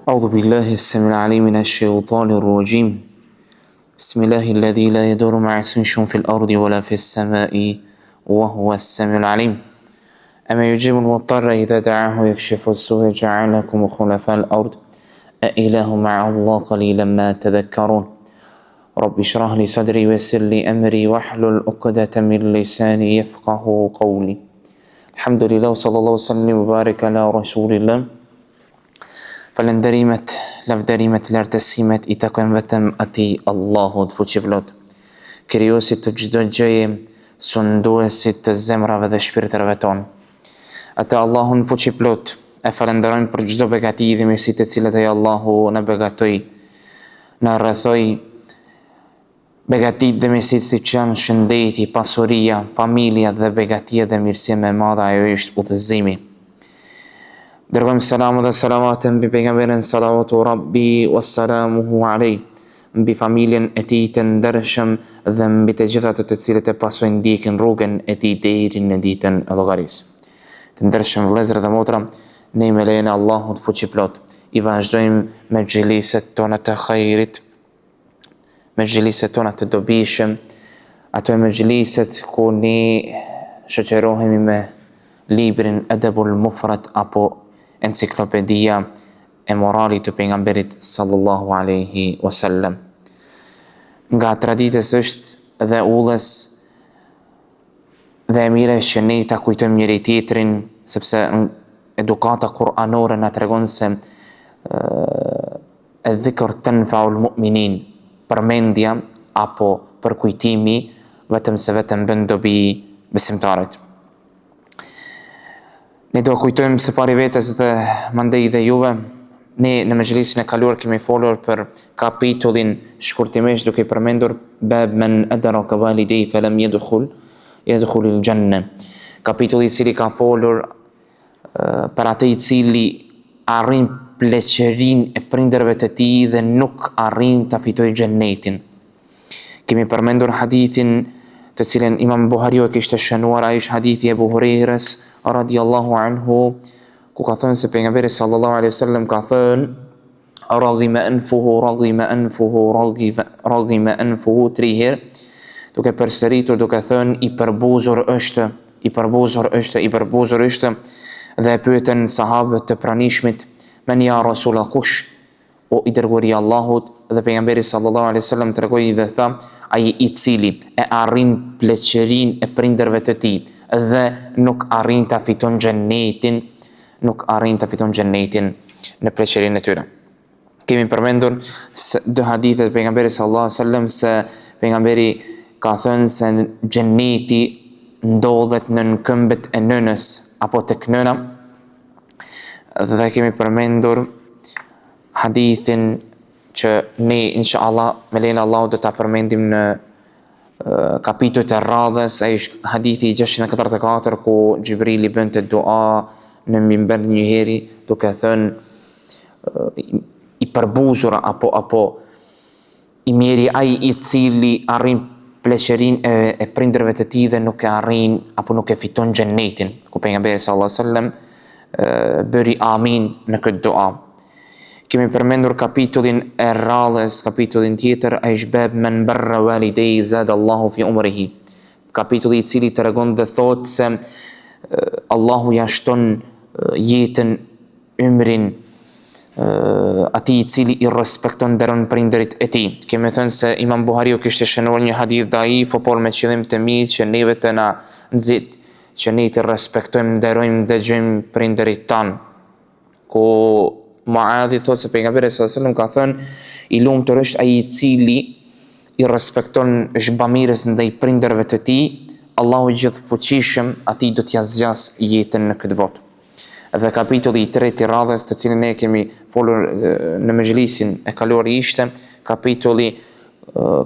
أعوذ بالله السميع العليم من الشيطان الرجيم. بسم الله الذي لا يدور مع اسمه في الأرض ولا في السماء وهو السميع العليم. أما يجيب المضطر إذا دعاه ويكشف السوء جعلكم خلفاء الأرض أإله مع الله قليلا ما تذكرون. رب اشرح لي صدري ويسر لي أمري واحلل عقدة من لساني يفقه قولي. الحمد لله وصلى الله وسلم وبارك على رسول الله. Falënderimet, lavdërimet, lartësimet I takojnë vetëm atij Allahut fuqiplot, krijuesit të çdo gjëje, sunduesit të zemrave dhe shpirtërave tonë. Atë Allahun fuqiplot e falenderojmë për çdo begati dhe mirësi të cilat ai Allahu na begatoi, na rrethoi, begatit dhe mirësit siç janë shëndeti, pasuria, familja dhe begatia dhe mirësia më e madhe ajo është udhëzimi. Dërgojmë selamu dhe salavatën mbi pejgamberin salawatu rabbi wa salamuhu alej, mbi familjen e tij të ndershëm dhe mbi të gjitha ato të cilët e pasojnë ndjekin rrugën e tij deri në ditën e llogarisë. Të ndershëm vëllezër dhe motra, ne me lejen e Allahut fuqiplot I vazhdojmë me xheliset tona të xhairit, me xheliset tona të dobishëm, ato me xheliset ku ne shoqërohemi me librin Adabul Mufrad apo enciklopedia e moralit të pejgamberit sallallahu alaihi wasallam. Nga traditës është dhe udhës dhe e mire që ne ta kujtojmë njëri tjetrin, sepse edukata kuranore na tregon se dhikr tanfa'ul mu'minin, përmendja apo përkujtimi vetëm se vetëm bën dobi besimtarit. Ne do kujtojmë së pari vetes dhe mandej dhe juve, ne në mëxhlisin e kaluar kemi folur për kapitullin shkurtimisht duke përmendur bab men adraka walidayhi falam yadkhul al-janna. Kapitulli I cili ka folur për atë I cili arrin pleqërinë e prindërve të tij dhe nuk arrin ta fitojë xhennetin. Kemi përmendur hadithin të cilën Imam Buhariu e kishte shënuar, ai është hadithi Ebu Hurajrës radiallahu anhu, ku ka thënë se pejgamberi sallallahu alaihi wasallam ka thënë raghima anfuhu 3 herë, duke përsëritur duke thënë I përbuzur është, dhe e pyetën sahabët të pranishmit, men ja Rasulullah, kush o I dërguari I Allahut, dhe pejgamberi sallallahu alaihi wasallam tregoi dhe tha, ai I cili e arrin pleqërinë e prindërve të tij dhe nuk arrin ta fiton xhennetin, në pleqërinë e tyre. Kemi përmendur dy hadithe të pejgamberit sallallahu alaihi wasallam se pejgamberi ka thënë se xhenneti ndodhet në këmbët e nënës apo tek nëna, dhe kemi përmendur hadithin që ne inshallah me lejen e Allahut do ta përmendim në kapitujt e radhës. Ai është hadithi 644 ku Xhibrili bënte dua në minber një herë duke thënë I përbuzur apo I miri ai I cili arrin pleqërinë e prindërve të tij dhe nuk e arrin apo nuk e fiton xhennetin, ku pejgamberi sallallahu alaihi wasallam bëri amin në këtë dua. Kemi përmendur kapitullin e radhës, kapitullin tjetër ai është bab men barra walidayhi zada Allahu fi umrihi, kapitulli I cili tregon dhe thotë se Allahu ja shton jetën, ymrin atij I cili I respekton nderon prindërit e tij. Kemi thënë se Imam Buhariu kishte shënuar një hadith daif, por me qëllim të mirë që neve të na nxit, që ne të respektojmë, nderojmë, dëgjojmë prindërit tan. Ku Muadhi thotë se pejgamberi sallallahu alaihi wasallam ka thënë I lumtur është ai I cili I respekton zhbamirës ndaj prindërve të tij, Allahu I gjithfuqishëm atij do t'ia zgjas jetën në këtë botë. Dhe kapitulli I 3 I radhës të cilin ne kemi folur në mëxhlisin e kaluar ishte kapitulli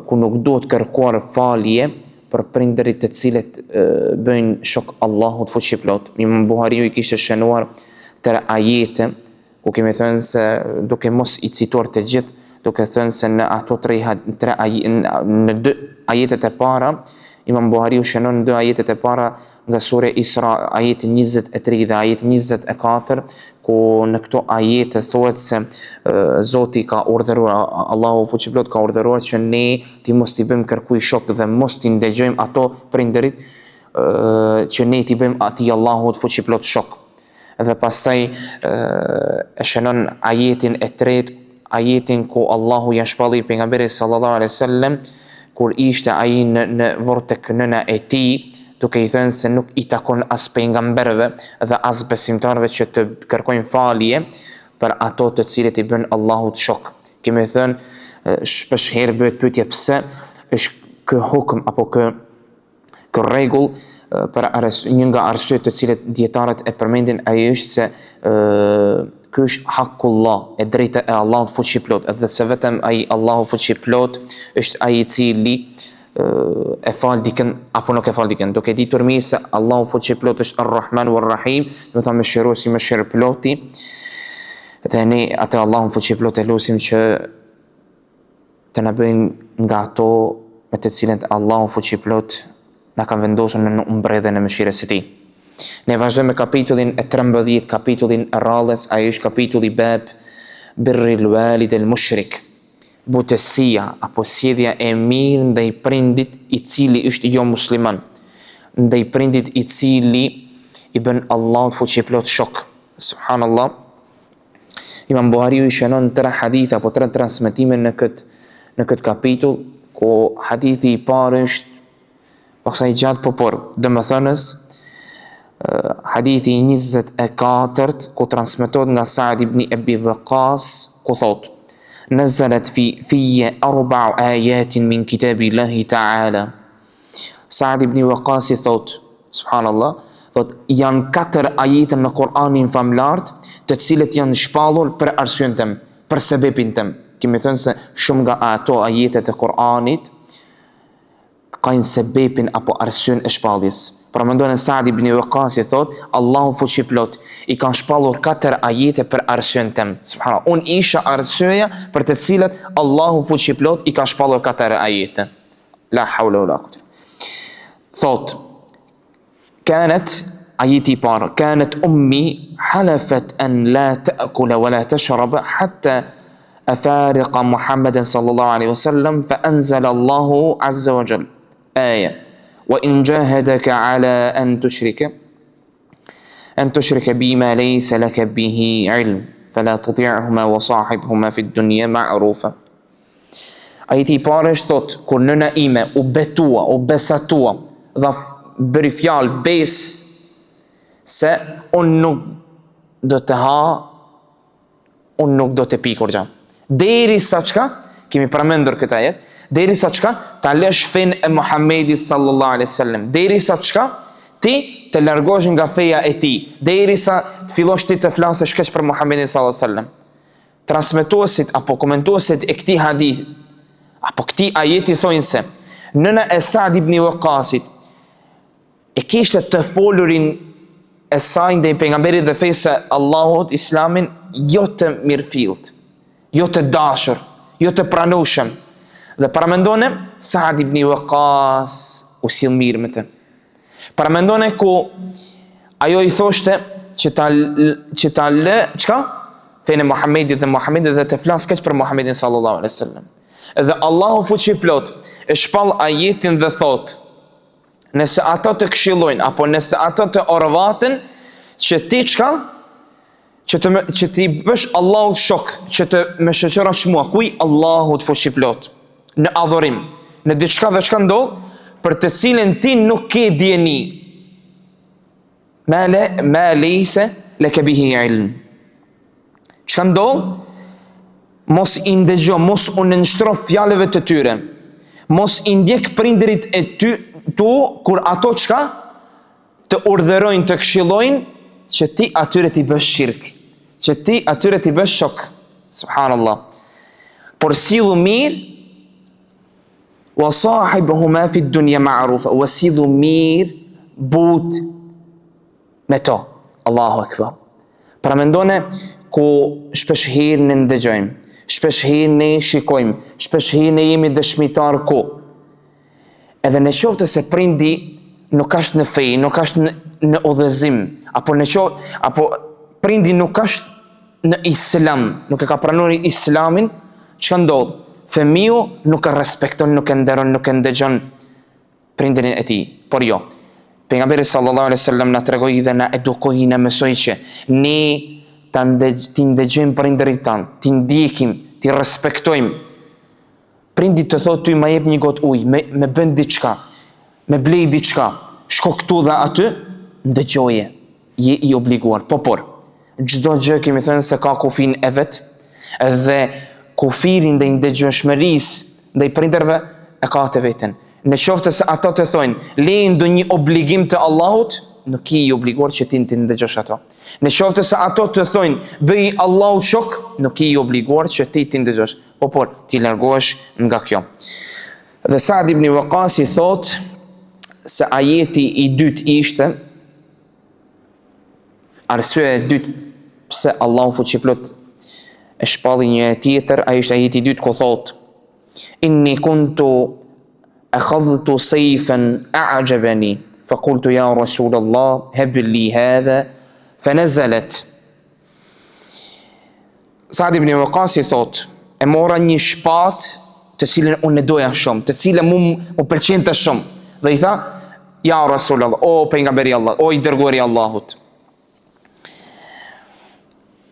ku nuk duhet kërkuar falje për prindërit të cilët bëjnë shok Allahut fuqiplot. Imam Buhariu I kishte shënuar 3 ajete, ku kemi thënë se duke mos I cituar të gjithë, duke thënë se në ato 2 ajetet e para, Imam Buhariu shënon 2 ajetet e para nga sura Isra, ajeti 23 dhe ajeti 24, ku në këto ajete thuhet se Zoti ka urdhëruar, Allahu fuqiplot ka urdhëruar që ne ti mos t'i bëjmë kërkuj shok dhe mos t'i ndëgjojmë ato prindërit që ne t'i bëjmë atij Allahut fuqiplot shok. Dhe pastaj e shënon ajetin e tretë, ajetin ku Allahu ja shpalli pejgamberit sallallahu alaihi wasallam kur ishte ai në varr tek nëna e tij, duke i thënë se nuk i takon as pejgamberëve dhe as besimtarëve që të kërkojnë falje për ato të cilët i bën Allahut shok. Kemi thënë shpesh herë bëhet pyetje pse është ky hukm apo ky rregull për një nga arsyet të cilët dietarët e përmendin, ai është se ky është hakullah, e drejta e Allahut fuqiplot, edhe se vetëm ai Allahu fuqiplot është ai i cili e fal dikën apo nuk e fal dikën. Duke ditur mirë se Allahu fuqiplot është Ar-Rahman Ar-Rahim, do të thonë mëshiruesi mëshirëploti. Dhe ne atë Allahun fuqiplot e lutim që të na bëjnë nga ato me të cilët Allahu fuqiplot na ka vendosur në mbredhjen e mëshirës së tij. Ne vazhdojmë me kapitullin e 13, kapitullin e rrallës, ai është kapitulli bab birril walid al mushrik. Butësia apo sjellja e mirë ndaj prindit i cili është jo musliman, ndaj prindit i cili i bën Allahut fuqiplot shok. Subhanallah. Imam Buhariu i shënon 3 hadithe apo 3 transmetime në këtë kapitull, ku hadithi i parë është paksa i gjatë por domethënës hadithi 24 ku transmetohet nga Sa'd ibn Abi Waqqas ku thot: "Nazalat fiyya 4 ayatin min kitabillahi ta'ala." Sa'd ibn Waqqas thot, subhanallah, thot janë 4 ajete në Kur'anin famlart të cilët janë shpallur për arsyen tëm, për sebepin tëm. Kemi thënë se shumë nga ato ajete të Kur'anit kanë sebepin apo arsyen e shpalljes. Pra mendon Sa'd ibn Waqqas thot, Allahu fuqiplot i ka shpallur 4 ajete për arsyen tëm. Subhanallah, unë isha arsyeja për të cilat Allahu fuqiplot i ka shpallur 4 ajete. La hawla wala quwwata. Thot, كانت آيتي بار كانت أمي حلفت أن لا تأكل ولا تشرب حتى أفارق محمد صلى الله عليه وسلم، فأنزل الله عز وجل آية: وإن جاهدك على أن تشرك بي ما ليس لك به علم فلا تطيعهما وصاحبهما في الدنيا معروفا. آيتي بارش thot, kur nëna ime u betua, u besatua dhe bëri fjalë bes se unë nuk do të ha, unë nuk do të pi kur gjë. Derisa çka, kemi përmendur këtë ajet, derisa çka ta lësh fen e Muhamedit sallallahu alaihi wasallam, derisa çka ti të largohesh nga feja e tij, derisa të fillosh ti të flasësh keq për Muhamedit sallallahu alaihi wasallam. Transmetuesit apo komentuesit e këtij hadith apo këtij ajeti thonë se nëna e Sa'd ibn Waqqasit e kishte të folurin e saj ndaj pejgamberit dhe fesë Allahut, Islamin, jo të mirëfillt, jo të dashur, jo të pranueshëm. Dhe paramendone Sa'd ibn Waqqas u sill mirë me të. Paramendone ku ajo i thoshte që ta lë çka? Fenë Muhamedit dhe të flas keq për Muhamedit sallallahu alaihi wasallam. Dhe Allahu fuqiplot e shpall ajetin dhe thot: nëse ata të këshillojnë apo nëse ata të orvaten që ti çka? Që ti bësh Allahut shok, që të më shoqërosh mua, kuj Allahut fuqiplot, në adhurim, në diçka dhe çka ndodh, për të cilën ti nuk ke dieni. Ma lejse leke bihi ilm. Çka ndodh? Mos i ndëgjo, mos u nënshtroh fjalëve të tyre, mos i ndjek prindërit e ty kur ato çka të urdhërojnë, të këshillojnë që ti atyre t'i bësh shirk, që ti atyre t'i bësh shok. Subhanallah. Por sillu mirë, wa sahibuhuma fi dunya ma'rufa, wa sillu mirë but me to. Allahu akbar. Pra mendone ku shpesh herë ne ndëgjojmë, shpesh herë ne shikojmë, shpesh herë ne jemi dëshmitar ku edhe në qoftë se prindi nuk është në fe, nuk është në udhëzim, apo prindi nuk është në islam, nuk e ka pranuar islamin, çka ndodh? Fëmiu nuk e respekton, nuk e nderon, nuk e ndëgjon prindërin e tij. Por jo. Pejgamberi sallallahu alaihi wasallam na tregoi dhe na edukoi, na mësoi që ne ti ndëgjojmë prindërit tan, ti ndjekim, ti respektojmë. Prindi të thotë ty ma jep një gotë ujë, me bën diçka, me blej diçka, shko këtu dhe aty, ndëgjoje, je i obliguar. Por, çdo gjë kemi thënë se ka kufin e vet, dhe kufirin dhe ndëgjueshmërisë ndaj prindërve e ka të vetën. Në qoftë se ata të thonë, lejnë ndonjë obligim të Allahut, nuk je i obliguar që ti të ndëgjosh ato. Në qoftë se ato të thonë, bëj Allahut shok, nuk je i obliguar që ti të ndëgjosh. Por, ti largohesh nga kjo. Dhe Saad ibn Waqas i thot se ajeti i dytë ishte, arsye e dytë pse Allahu fuqiplot e shpalli një tjetër, ai ishte ajeti i dytë ku thot: Inni kuntu akhadhtu sayfan a'jabani faqultu ya Rasul Allah hab li hadha fanazalat. Saad ibn Waqas i thot: e mora një shpatë të cilën unë e doja shumë, të cilën mu pëlqente shumë. Dhe i tha, ja Rasul Allah, o pejgamberi Allah, o i dërguari Allahut,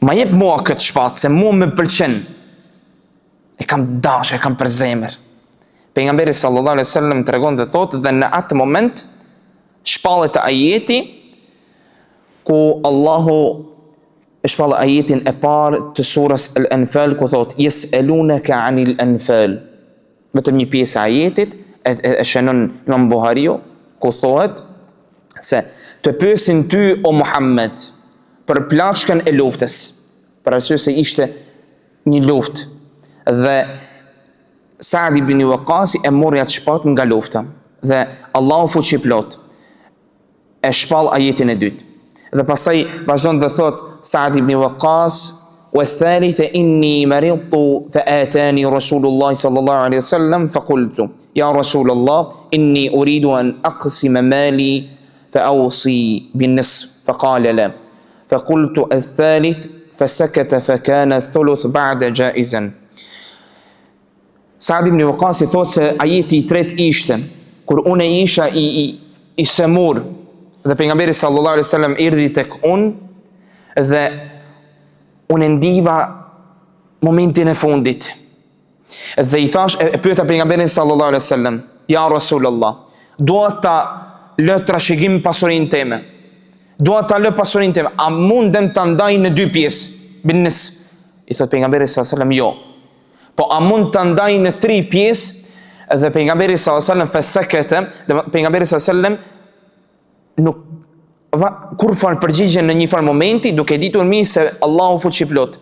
ma jep mua këtë shpatë, se mu më pëlqen. E kam dash, e kam për zemër. Pejgamberi sallallahu alaihi wasallam tregon dhe thotë, dhe në atë moment shpallet ajeti ku Allahu shpallë ajetin e parë të surës Al-Anfal ku thot yes'alunaka 'anil anfal. Vetëm një pjesë e ajetit e shënon Imam Buhariu ku thohet se të pyesin ty o Muhammed për plaçkën e luftës, për arsye se ishte një luftë dhe Saad ibn Waqas e mori atë shpatë nga lufta dhe Allahu fuqiplot e shpall ajetin e dytë. Dhe pastaj vazhdon dhe thot Saad ibn Waqas والثالث إني مرضت فآتاني رسول الله صلى الله عليه وسلم فقلت يا رسول الله إني أريد أن أقسم مالي فأوصي بالنصف فقال لا فقلت الثالث فسكت فكان الثلث بعد جائزا. Saad ibn Waqas thot se ajeti i tretë ishte kur unë isha i semur dhe pejgamberi sallallahu alaihi wasallam erdhi tek unë dhe unë ndiva momentin e fundit dhe i thash e pyeta pejgamberin sallallahu alaihi wasallam, ja Rasulullah, dua ta lë trashëgim pasurinë time, dua ta lë pasurinë time, a mundem ta ndaj në dy pjesë bin nisf? I thot pejgamberi sallallahu alaihi wasallam, jo, po a mund ta ndaj në 3 pjesë? Dhe pejgamberi sallallahu alaihi wasallam fasakata, dhe pejgamberi sallallahu alaihi wasallam nuk kur fal përgjigjen në një fal momenti, duke ditur mirë se Allahu fuqiplot.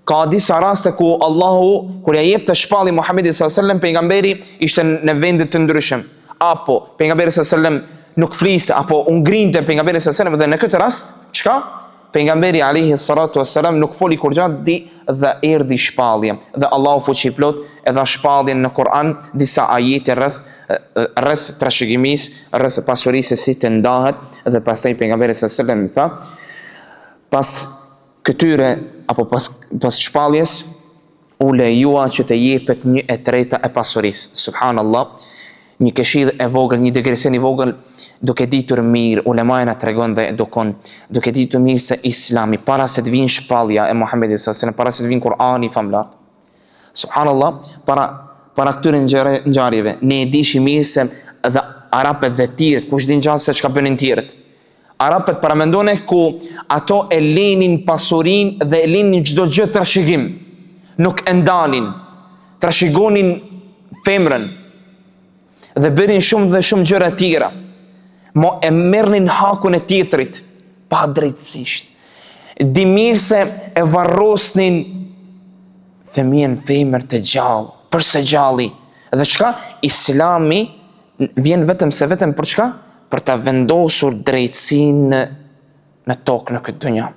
Ka disa raste ku Allahu kur ja jep të shpalli Muhamedit sallallahu alaihi wasallam, pejgamberi ishte në vende të ndryshëm, apo pejgamberi sallallahu alaihi wasallam nuk fliste, apo u ngrinte pejgamberi sallallahu alaihi wasallam, dhe në këtë rast çka? Pejgamberi alayhi salatu wassalam nuk foli kur gjatë dhe erdhi shpallje dhe Allahu fuqiplot e dha shpalljen në Kur'an disa ajete rreth trashëgimisë, rreth pasurisë si të ndahet, dhe pastaj pejgamberi sallallahu alaihi wasallam tha pas këtyre apo pas shpalljes u lejua që të jepet 1/3 e pasurisë. Subhanallah, një këshill e vogël, një digresion i vogël, duke ditur mirë, ulemajna tregon dhe edukon, duke ditur mirë se Islami para se të vinë shpallja e Muhamedit sallallahu alaihi wasallam, para se të vinë Kur'ani famlar, subhanallah, para këtyre ngjarjeve ne e dishim mirë se dhe arabët dhe tjerët, kush din gjallë se çka bënin tjerët. Arabët paramendone ku ato e lenin pasurin dhe e lenin çdo gjë trashëgim, nuk e ndalin, trashëgonin femrën dhe bërin shumë dhe shumë gjëra tjera, mo e merrnin hakun e tjetrit pa drejtësisht. Di mirë se e varrosnin fëmijën femër të gjallë, përse gjalli. Dhe çka? Islami vjen vetëm për çka? Për ta vendosur drejtësinë në tokë, në këtë dunja.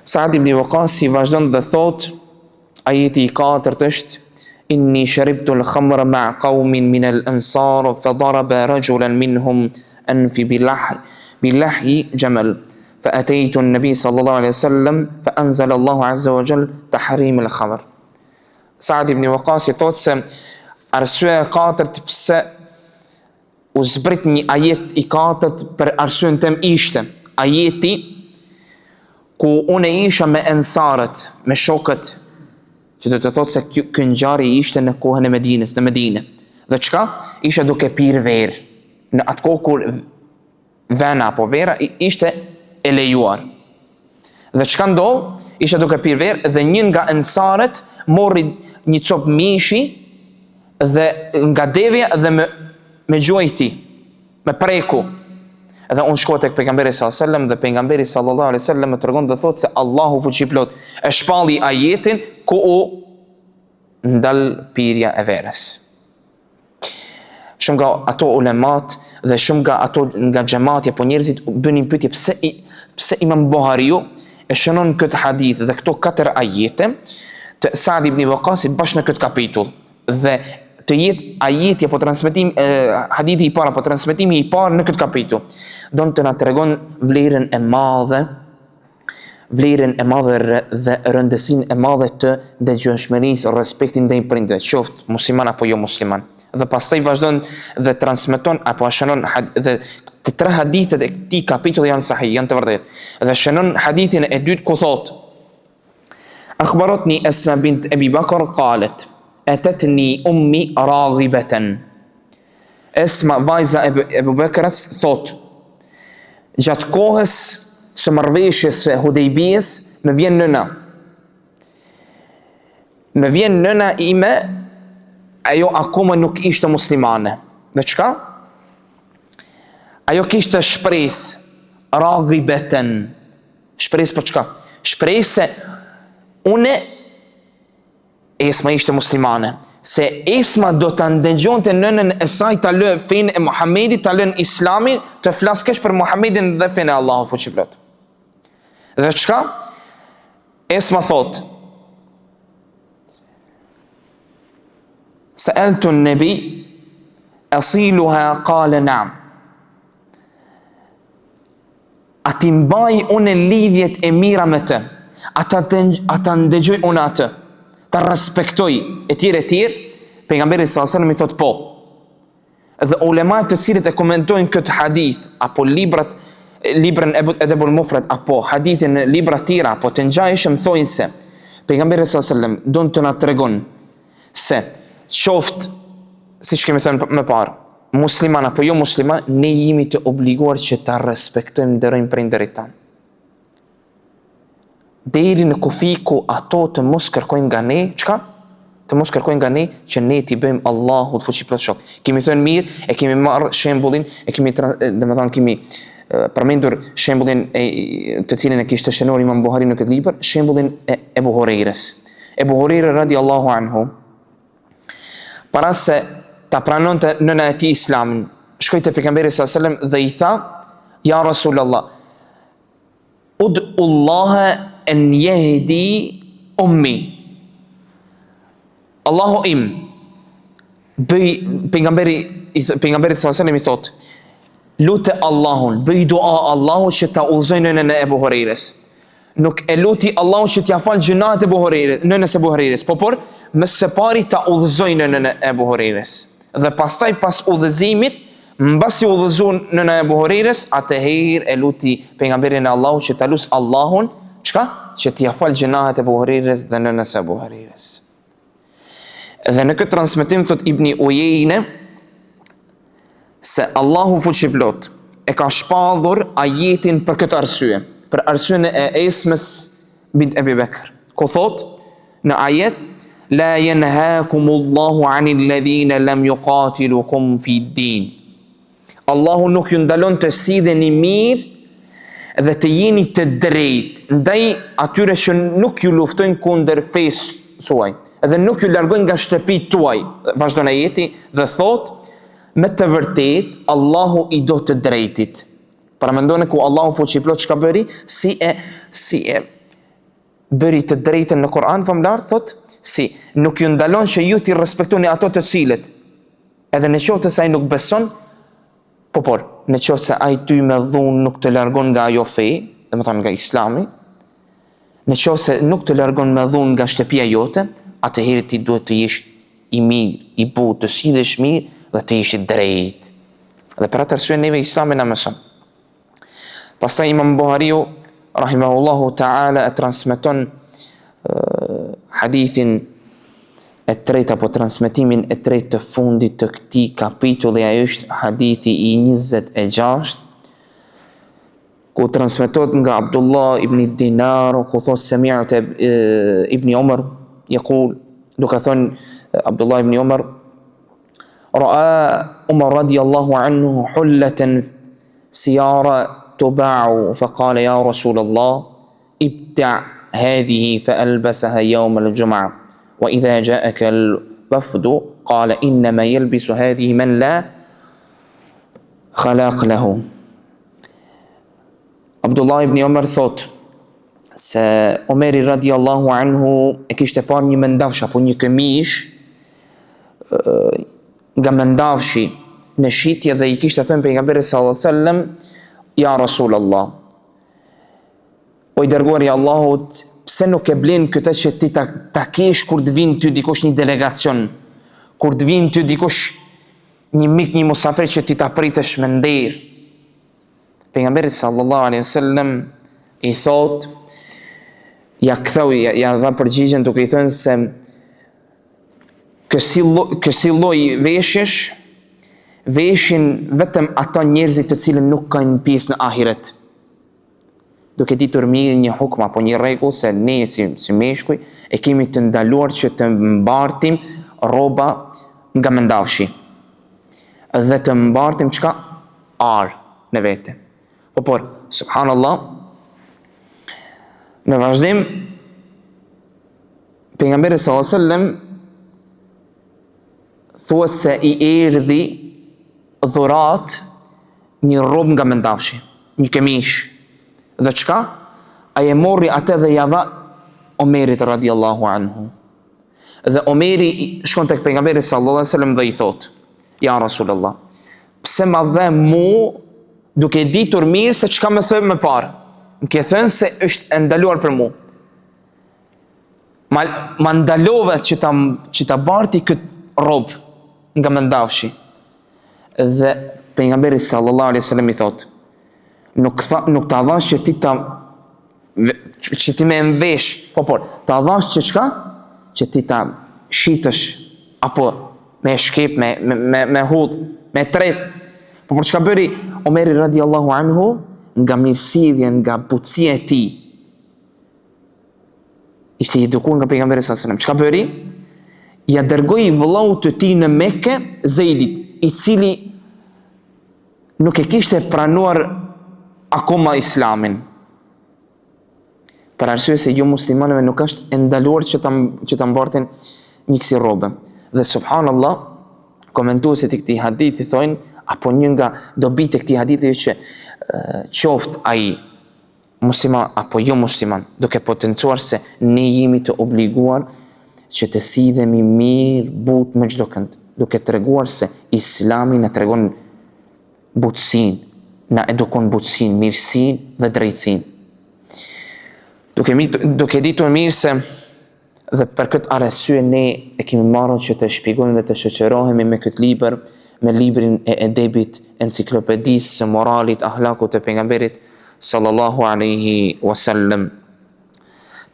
Saad ibn Waqas vazhdon dhe thot, ajeti i 4 është: Inni sharibtu al-khamra ma'a qawmin min al-ansar fa daraba rajulan minhum anfi bilahyi jamal فأتيت النبي صلى الله عليه وسلم فأنزل الله عز وجل تحريم الخمر. Saad ibn Waqas i thotë se arsyeja e katërt pse u zbrit një ajet i katërt për arsyen tem ishte ajeti ku unë isha me ensarët, me shokët, që do të thotë se ky ngjarje ishte në kohën e Medinës, në Medinë. Dhe çka? Isha duke pirë verë. Në atë kohë kur vena apo vera ishte e lejuar. Dhe çka ndodh? Isha duke pirë verë dhe një nga ensarët morri një cop mishi dhe nga devja dhe me gjuajti, me preku. Dhe unë shkoj tek pejgamberi sallallahu alaihi wasallam dhe pejgamberi sallallahu alaihi wasallam më tregon dhe thotë se Allahu fuqiplot e shpalli ajetin ku u ndal pirja e verës. Shumë nga ato ulemat dhe shumë nga ato nga xhamati apo njerëzit bënin pyetje pse Imam Buhariu e shënon këtë hadith dhe këto 4 ajete të Saad ibn Waqas bashkë në këtë kapitull dhe të jetë ajeti apo transmetim hadithi i parë apo transmetimi i parë në këtë kapitull don të na tregon vlerën e madhe dhe rëndësinë e madhe të dëgjueshmërisë, respektin ndaj prindërve, qoftë musliman apo jo musliman. Dhe pastaj vazhdon dhe transmeton apo shënon dhe të 3 hadithet e këtij kapitulli janë sahih, janë të vërtetë. Dhe shënon hadithin e dytë ku thotë: أخبرتني أسماء بنت أبي بكر قالت أتتني أمي راغبة. Esma vajza e Abu Bekrës thot: gjatë kohës së marrëveshjes së Hudejbijës më vjen nëna ime, ajo akoma nuk ishte muslimane. Dhe çka? Ajo kishte shpresë raghibeten. Shpresë për çka? Shpresë se une Esma ishte muslimane. Se Esma do të ndëgjonte nënën e saj ta lë fenë e Muhamedit, ta lën Islamin, të flaskesh për Muhamedin dhe fenë e Allahut fuqiplot. Dhe çka? Esma thot: Sa'altu an-nabi asiluha qala na'am. A ti mbaj unë lidhjet e mira me të, ata ndëgjoj unë atë, ta respektoj e tjerë, pejgamberi sallallahu alaihi wasallam i thot po. Dhe ulemat të cilët e komentojnë këtë hadith, apo librën Edebul Mufrad, apo hadithin libra tjera, apo të ngjajshëm thojnë se pejgamberi sallallahu alaihi wasallam don të na tregon se qoftë, siç kemi thënë më parë, musliman apo jo musliman, ne jemi të obliguar që ta respektojmë nderojmë prindërit tanë. Deri në kufi ku ato të mos kërkojnë nga ne, çka? Të mos kërkojnë nga ne që ne t'i bëjmë Allahut fuqiplot shok. Kemi thënë mirë, e kemi marrë shembullin, kemi përmendur shembullin të cilin e kishte shënuar Imam Buhari në këtë libër, shembullin e Ebu Hurajrës. Ebu Hurajra radiallahu anhu, para se ta pranonte nëna e tij Islamin, shkoi te pejgamberi sallallahu alaihi wasallam dhe i tha: Ja Rasulullah, ud'ullaha an yahdi ummi. Allahu im, pejgamberi sallallahu alaihi wasallam i thot: lutë Allahun, bëj dua Allahut që ta udhëzoj nënën e Ebu Hurajrës. Nuk e luti Allahun që t'ja falë gjunat e nënës e Ebu Hurajrës, por më së pari ta udhëzoj nënën e Ebu Hurajrës. Dhe pastaj pas udhëzimit, mbasi udhëzuan nëna e Ebu Hurajrës, atëherë e luti pejgamberin e Allahut që ta lusë Allahun, çka? Që t'ja falë gjunat e Ebu Hurajrës dhe nënës e Ebu Hurajrës. Dhe në këtë transmetim thot Ibni Ujejne se Allahu fuqiplot e ka shpallur ajetin për këtë arsye, për arsyen e Esmes bint Abi Bekr, ku thot në ajet: la yanhaakumullahu 'anil ladhina lam yuqatilukum fid din. Allahu nuk ju ndalon të sidheni mirë dhe të jeni të drejtë ndaj atyre që nuk ju luftojnë kundër fesë suaj dhe nuk ju largojnë nga shtëpitë tuaj. Vazhdon ajeti dhe thot: me të vërtet Allahu i do të drejtit. Para mendoni ku Allahu fuqiplot çka bëri, si e bëri të drejtën në Kur'an famlar, thot si nuk ju ndalon që ju t'i respektoni ato të cilët edhe në qoftë se ai nuk beson, por në qoftë se ai ty me dhunë nuk të largon nga ajo fe, domethënë nga Islami, në qoftë se nuk të largon me dhunë nga shtëpia jote, atëherë ti duhet të jesh i mirë, i butë, të sidhesh mirë dhe të jesh i drejtë. Dhe për atë arsye neve Islami na mëson. Pastaj Imam Buhariu rahimahullahu ta'ala e transmeton hadithin e tretë apo transmetimin e tretë të fundit të këtij kapitulli, ajo është hadithi i 26, ku transmetohet nga Abdullah ibn Dinar, ku thot sami'tu ibn Umar yaqul, duke thënë Abdullah ibn Umar, ra'a Umar radiyallahu anhu hullatan siyara تباع فقال يا رسول الله ابتع هذه فألبسها يوم الجمعة وإذا جاءك الوفد قال إنما يلبس هذه من لا خلاق له. Abdullah ibn Umar thot se Omeri radiallahu anhu e kishte parë një mendafsh apo një këmish nga mendafshi në shitje dhe i kishte thënë pejgamberit sallallahu alaihi wasallam, ja Rasulallah, o i dërguari i Allahut, pse nuk e blen këtë që ti ta kesh kur të vinë ty dikush një delegacion, kur të vinë ty dikush një mik, një musafir që ti ta pritesh me nder. Pejgamberi sallallahu alaihi wasallam i thot, ja dha përgjigjen duke i thënë se kësi lloj veshjesh veshin vetëm ata njerëzit të cilën nuk kanë pjesë në ahiret. Duke ditur mirë një hukm apo një rregull se ne si meshkuj e kemi të ndaluar që të mbartim rroba nga mendafshi dhe të mbartim çka ar në vete. Por subhanallah, në vazhdim pejgamberi sallallahu alaihi wasallam thuhet se i erdhi dhurat një rob nga mendafshi, një këmish, dhe çka? Ai e morri atë dhe ja dha Omerit radiallahu anhu. Dhe Omeri shkon tek pejgamberi sallallahu alaihi wasallam dhe i thot, ja Rasulallah, pse ma dhe mu duke ditur mirë se çka më thëmë më parë, më ke thënë se është ndaluar për mu, ma ndalove që ta barti këtë rob nga mendafshi. Dhe pejgamberi sallallahu alaihi wasallam i thot, nuk ta dhash që ti me mvesh, ta dhash që çka? Që ti ta shitësh apo me shkep, me hudh, me tret. Por çka bëri Omeri radiallahu anhu, nga mirësivja, nga butësia e tij, ishte i edukuar nga pejgamberi sallallahu alaihi wasallam. Çka bëri? Ja dërgoi vëllaut të tij në Mekë, Zeidit, i cili nuk e kishte pranuar akoma Islamin. Për arsye se jo muslimanëve nuk është ndaluar që ta mbartin një kësi robe. Dhe subhanallah, komentuesit e këtij hadithi thonë, apo një nga dobit e këtij hadithi është që qoftë ai musliman apo jo musliman, duke potencuar se ne jemi të obliguar që të sidhemi mirë but me çdo kënd, duke treguar se Islami na tregon butësinë, na edukon butësinë, mirësinë dhe drejtësinë. Duke ditur mirë se dhe për këtë arsye ne e kemi marrë që të shpjegojmë dhe të shoqërohemi me këtë libër, me librin e edebit, enciklopedisë së moralit, ahlakut të pejgamberit sallallahu alaihi wasallam.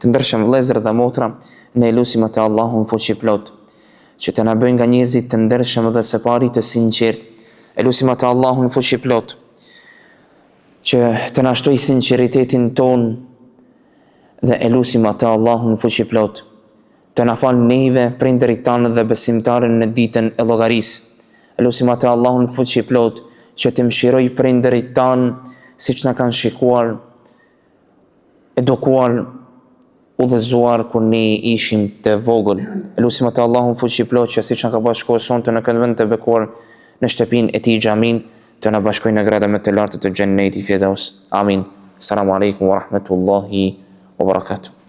Të ndershëm vëllezër dhe motra, ne lutim atë Allahun fuqiplot që të na bëjë nga njerëzit të ndershëm dhe së pari të sinqert. E lutim atë Allahun fuqiplot që të na shtojë sinqeritetin ton, dhe e lutim atë Allahun fuqiplot të na fal neve, prindërit tanë dhe besimtarën në ditën e llogarisë. E lutim atë Allahun fuqiplot që të mëshiroj prindërit tanë siç na kanë shikuar, edukuar, udhëzuar kur ne ishim të vogël. E lutim atë Allahun fuqiplot që siç na ka bashkuar sonte në këtë vend të bekuar në shtëpinë e tij xhamin, të na bashkojë në gradat më të larta të xhennetit Firdaus. Amin. Assalamu alaikum wa rahmatullahi wa barakatuh.